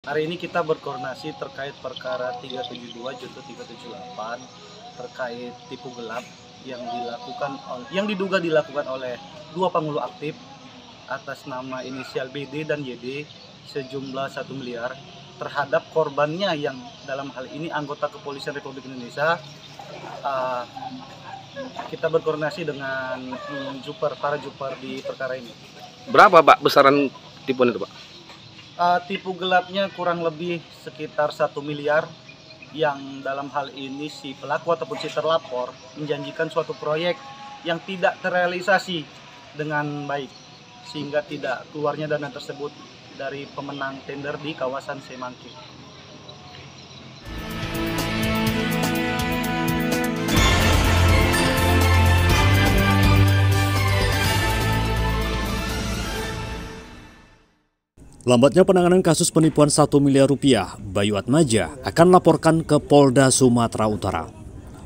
Hari ini kita berkoordinasi terkait perkara 372 junto 378 terkait tipu gelap yang diduga dilakukan oleh dua penghulu aktif atas nama inisial BD dan YD sejumlah 1 miliar terhadap korbannya yang dalam hal ini anggota Kepolisian Republik Indonesia. Kita berkoordinasi dengan para juper di perkara ini. Berapa Pak besaran tipuan itu Pak? Tipu gelapnya kurang lebih sekitar 1 miliar yang dalam hal ini si pelaku ataupun si terlapor menjanjikan suatu proyek yang tidak terrealisasi dengan baik sehingga tidak keluarnya dana tersebut dari pemenang tender di kawasan Semangke. Lambatnya penanganan kasus penipuan 1 miliar rupiah, Bayu Atmaja akan laporkan ke Polda Sumatera Utara.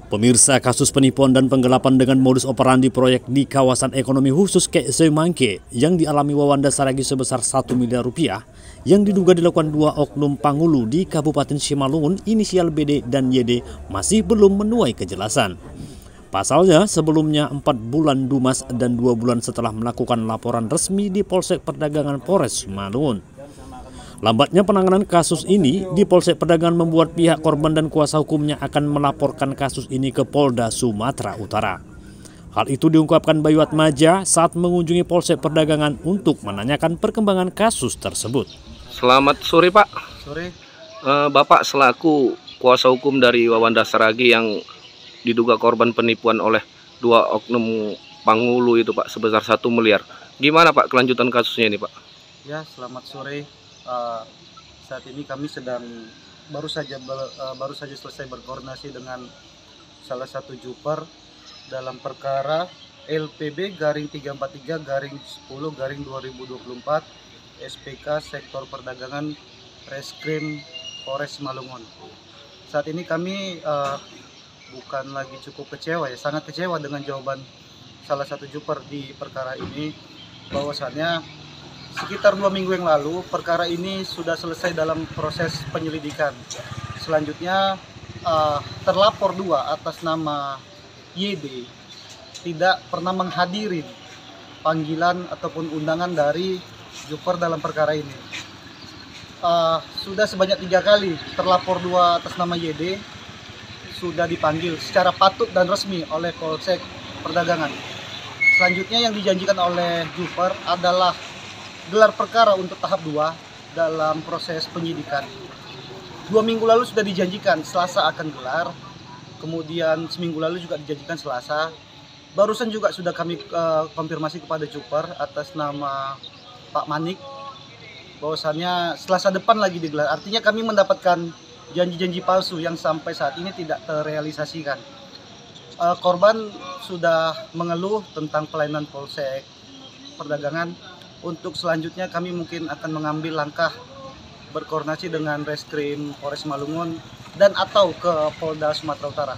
Pemirsa, kasus penipuan dan penggelapan dengan modus operandi proyek di kawasan ekonomi khusus Semangke yang dialami Wawanda Saragi sebesar 1 miliar rupiah yang diduga dilakukan dua oknum panghulu di Kabupaten Simalungun inisial BD dan YD masih belum menuai kejelasan. Pasalnya, sebelumnya 4 bulan Dumas dan 2 bulan setelah melakukan laporan resmi di Polsek Perdagangan Polres Simalungun. Lambatnya penanganan kasus ini di Polsek Perdagangan membuat pihak korban dan kuasa hukumnya akan melaporkan kasus ini ke Polda Sumatera Utara. Hal itu diungkapkan Bayu Atmaja saat mengunjungi Polsek Perdagangan untuk menanyakan perkembangan kasus tersebut. Selamat sore Pak. Sore. Bapak selaku kuasa hukum dari Wawanda Saragi yang diduga korban penipuan oleh dua oknum panghulu itu Pak sebesar 1 miliar. Gimana Pak kelanjutan kasusnya ini Pak? Ya, selamat sore. Saat ini kami baru saja selesai berkoordinasi dengan salah satu juper dalam perkara LPB garing 343 garing 10 garing 2024 SPK Sektor Perdagangan Reskrim Polres Simalungun. Saat ini kami bukan lagi cukup kecewa ya, sangat kecewa dengan jawaban salah satu juper di perkara ini, bahwasannya sekitar 2 minggu yang lalu perkara ini sudah selesai dalam proses penyelidikan. Selanjutnya terlapor 2 atas nama YD tidak pernah menghadiri panggilan ataupun undangan dari juper dalam perkara ini. Sudah sebanyak 3 kali terlapor 2 atas nama YD sudah dipanggil secara patut dan resmi oleh Polsek Perdagangan. Selanjutnya yang dijanjikan oleh juper adalah gelar perkara untuk tahap 2 dalam proses penyidikan. 2 minggu lalu sudah dijanjikan Selasa akan gelar, kemudian seminggu lalu juga dijanjikan Selasa. Barusan juga sudah kami konfirmasi kepada juper atas nama Pak Manik bahwasannya Selasa depan lagi digelar. Artinya kami mendapatkan janji-janji palsu yang sampai saat ini tidak terrealisasikan. Korban sudah mengeluh tentang pelayanan Polsek Perdagangan. Untuk selanjutnya kami mungkin akan mengambil langkah berkoordinasi dengan Reskrim Polres Simalungun dan atau ke Polda Sumatera Utara.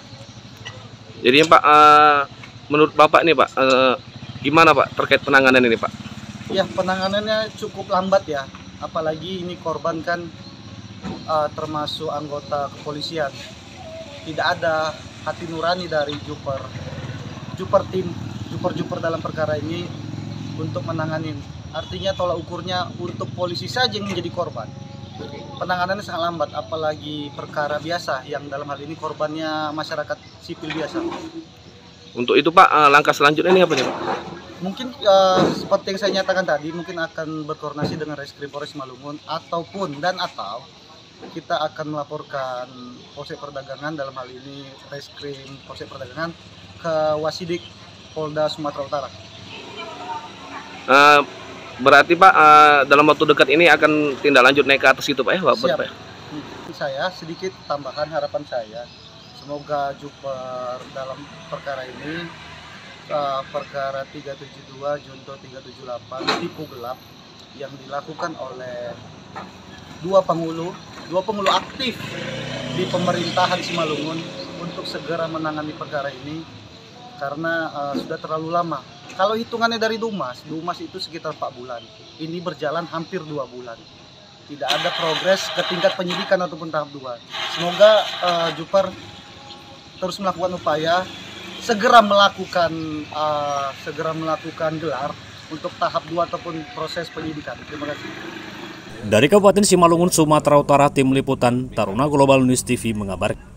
Jadi Pak, menurut Bapak nih Pak, gimana Pak terkait penanganan ini Pak? Ya, penanganannya cukup lambat ya, apalagi ini korban kan termasuk anggota kepolisian. Tidak ada hati nurani dari juper dalam perkara ini untuk menanganin. Artinya tolak ukurnya untuk polisi saja yang menjadi korban. Penanganannya sangat lambat, apalagi perkara biasa yang dalam hal ini korbannya masyarakat sipil biasa. Untuk itu Pak, langkah selanjutnya ini apa nih Pak? Mungkin seperti yang saya nyatakan tadi, mungkin akan berkoordinasi dengan Reskrim Polres Simalungun atau kita akan melaporkan Polsek Perdagangan, dalam hal ini Reskrim Polsek Perdagangan, ke Wasidik Polda Sumatera Utara. Berarti Pak, dalam waktu dekat ini akan tindak lanjut naik ke atas itu Pak ya? Siap. Pak? Saya sedikit tambahan harapan saya, semoga juper dalam perkara ini, perkara 372 junto 378 tipu gelap yang dilakukan oleh dua penghulu aktif di pemerintahan Simalungun untuk segera menangani perkara ini karena sudah terlalu lama. Kalau hitungannya dari Dumas itu sekitar 4 bulan. Ini berjalan hampir 2 bulan. Tidak ada progres ke tingkat penyidikan ataupun tahap 2. Semoga Juper terus melakukan upaya segera melakukan gelar untuk tahap 2 ataupun proses penyidikan. Terima kasih. Dari Kabupaten Simalungun, Sumatera Utara, Tim Liputan Taruna Global News TV mengabarkan.